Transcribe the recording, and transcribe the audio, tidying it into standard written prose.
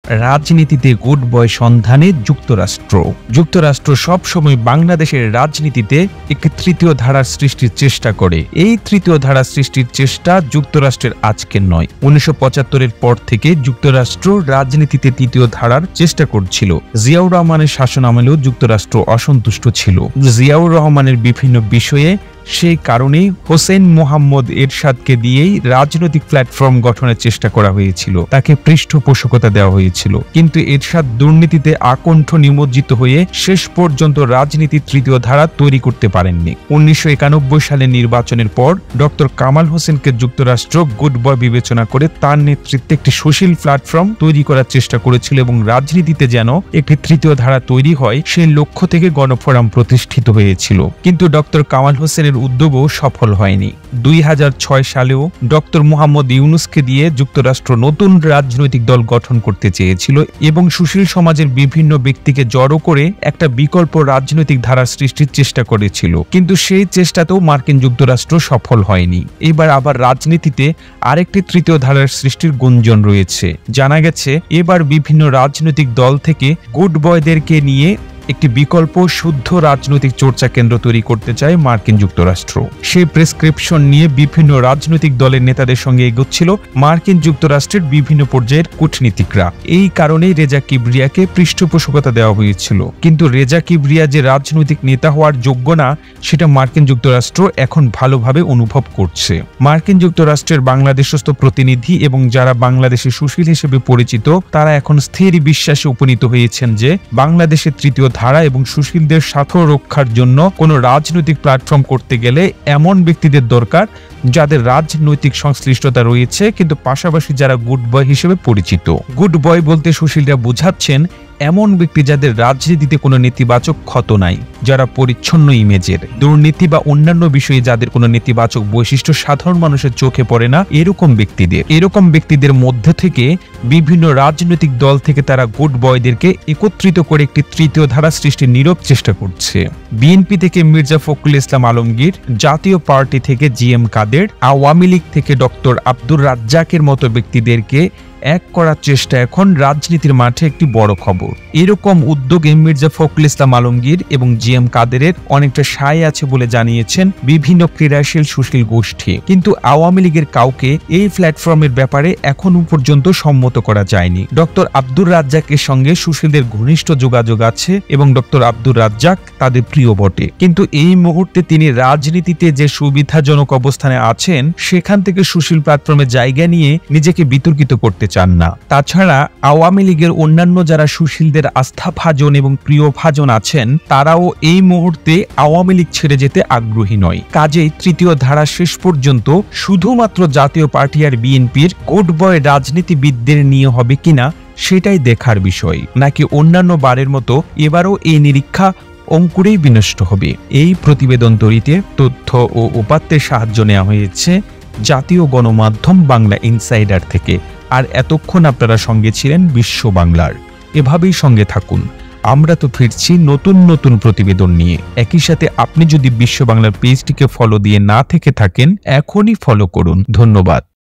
রাজনীতিতে good boy সন্ধানে যুক্তরাষ্ট্র সবসময় বাংলাদেশের রাজনীতিতে একটি তৃতীয় ধারার সৃষ্টির চেষ্টা করে। এই তৃতীয় ধারা সৃষ্টির চেষ্টা যুক্তরাষ্ট্রের আজকের নয়। 1975-এর পর থেকে যুক্তরাষ্ট্র রাজনীতিতে তৃতীয় ধারার চেষ্টা করছিল। জিয়াউর রহমানের শাসনামলেও যুক্তরাষ্ট্র অসন্তুষ্ট ছিল জিয়াউর রহমানের বিভিন্ন বিষয়ে। সেই কারণেই হোসেন মোহাম্মদ এরশাদকে দিয়েই রাজনৈতিক প্ল্যাটফর্ম গঠনের চেষ্টা করা হয়েছিল, তাকে পৃষ্ঠপোষকতা দেওয়া হয়েছিল। কিন্তু এরশাদ দুর্নীতিতে আকণ্ঠ নিমজ্জিত হয়ে শেষ পর্যন্ত রাজনীতির তৃতীয় ধারা তৈরি করতে পারেননি। 1991 সালের নির্বাচনের পর ডক্টর কামাল হোসেনকে যুক্তরাষ্ট্র গুড বয় বিবেচনা করে তার নেতৃত্বে একটি সুশীল প্ল্যাটফর্ম তৈরি করার চেষ্টা করেছিল এবং রাজনীতিতে যেন একটি তৃতীয় ধারা তৈরি হয় সেই লক্ষ্য থেকে গণফোরাম প্রতিষ্ঠিত হয়েছিল। কিন্তু ডক্টর কামাল হোসেনের উদ্যোগও সফল হয়নি। 2006 সালেও ডক্টর মোহাম্মদ ইউনূসকে দিয়ে যুক্তরাষ্ট্র নতুন রাজনৈতিক দল গঠন করতে চেয়েছিল এবং সুশীল সমাজের বিভিন্ন ব্যক্তিকে জড়ো করে একটা বিকল্প রাজনৈতিক ধারার সৃষ্টির চেষ্টা করেছিল। কিন্তু সেই চেষ্টাতেও মার্কিন যুক্তরাষ্ট্র সফল হয়নি। এবার আবার রাজনীতিতে আরেকটি তৃতীয় ধারার সৃষ্টির গুঞ্জন রয়েছে। জানা গেছে এবার বিভিন্ন রাজনৈতিক দল থেকে গুড বয়দেরকে নিয়ে একটি বিকল্প শুদ্ধ রাজনৈতিক চর্চা কেন্দ্র তৈরি করতে চায় মার্কিন যুক্তরাষ্ট্র। সেই প্রেসক্রিপশন নিয়ে বিভিন্ন রাজনৈতিক দলের নেতাদের সঙ্গে এগোচ্ছিল মার্কিন যুক্তরাষ্ট্রের বিভিন্ন পর্যায়ের কূটনীতিকরা। এই কারণেই রেজা কিবরিয়াকে পৃষ্ঠপোষকতা দেওয়া হয়েছিল। কিন্তু রেজা কিবরিয়া যে রাজনৈতিক নেতা হওয়ার যোগ্য না সেটা মার্কিন যুক্তরাষ্ট্র এখন ভালোভাবে অনুভব করছে। মার্কিন যুক্তরাষ্ট্রের বাংলাদেশস্থ প্রতিনিধি এবং যারা বাংলাদেশে সুশীল হিসেবে পরিচিত তারা এখন স্থির বিশ্বাসে উপনীত হয়েছেন যে বাংলাদেশের তৃতীয় ধারা এবং সুশীলদের স্বার্থ রক্ষার জন্য কোনো রাজনৈতিক প্ল্যাটফর্ম করতে গেলে এমন ব্যক্তিদের দরকার যাদের রাজনৈতিক সংশ্লিষ্টতা রয়েছে কিন্তু পাশাপাশি যারা গুড বয় হিসেবে পরিচিত। গুড বয় বলতে সুশীলরা বোঝাচ্ছেন এমন ব্যক্তি যাদের রাজনীতিতে কোনো নেতিবাচক ক্ষত নাই, যারা পরিচ্ছন্ন ইমেজের, দুর্নীতি বা অন্যান্য বিষয়ে যাদের কোনো নেতিবাচক বৈশিষ্ট্য সাধারণ মানুষের চোখে পড়ে না, এরকম ব্যক্তিদের মধ্যে থেকে বিভিন্ন রাজনৈতিক দল থেকে তারা গুড বয়দেরকে একত্রিত করে একটি তৃতীয় ধারা সৃষ্টির নীরব চেষ্টা করছে। বিএনপি থেকে মির্জা ফখরুল ইসলাম আলমগীর, জাতীয় পার্টি থেকে জিএম কাদের, আওয়ামী লীগ থেকে ডক্টর আব্দুর রাজ্জাকের মতো ব্যক্তিদেরকে এক করার চেষ্টা এখন রাজনীতির মাঠে একটি বড় খবর। এরকম উদ্যোগে মির্জা ফখরুল ইসলাম আলমগীর এবং জিএম কাদেরের অনেকটা সায় আছে বলে জানিয়েছেন বিভিন্ন ক্রীড়াশীল সুশীল গোষ্ঠী। কিন্তু আওয়ামী লীগের কাউকে এই প্ল্যাটফর্মের ব্যাপারে এখনো পর্যন্ত সম্মত করা যায়নি। ডক্টর আব্দুর রাজ্জাকের সঙ্গে সুশীলদের ঘনিষ্ঠ যোগাযোগ আছে এবং ডক্টর আব্দুর রাজ্জাক তাদের প্রিয় বটে। কিন্তু এই মুহূর্তে তিনি রাজনীতিতে যে সুবিধাজনক অবস্থানে আছেন সেখান থেকে সুশীল প্ল্যাটফর্মে জায়গা নিয়ে নিজেকে বিতর্কিত করতে চান না। তাছাড়া আওয়ামী লীগের অন্যান্য যারা সুশীলদের আস্থাভাজন এবং প্রিয়ভাজন আছেন তারাও এই মুহূর্তে আওয়ামী লীগ ছেড়ে যেতে আগ্রহী নয়। কাজেই তৃতীয় ধারা শেষ পর্যন্ত শুধুমাত্র জাতীয় পার্টি আর বিএনপির গুড বয় রাজনীতিবিদদের নিয়ে হবে কিনা সেটাই দেখার বিষয়, নাকি অন্যান্য বারের মতো এবারও এই নিরীক্ষা অঙ্কুরেই বিনষ্ট হবে। এই প্রতিবেদন তৈরিতে তথ্য ও উপাত্তের সাহায্য নেওয়া হয়েছে জাতীয় গণমাধ্যম বাংলা ইনসাইডার থেকে। আর এতক্ষণ আপনারা সঙ্গে ছিলেন বিশ্ব বাংলার। এভাবেই সঙ্গে থাকুন, আমরা তো ফিরছি নতুন নতুন প্রতিবেদন নিয়ে। একই সাথে আপনি যদি বিশ্ব বাংলার পেজটিকে ফলো দিয়ে না থেকে থাকেন এখনই ফলো করুন। ধন্যবাদ।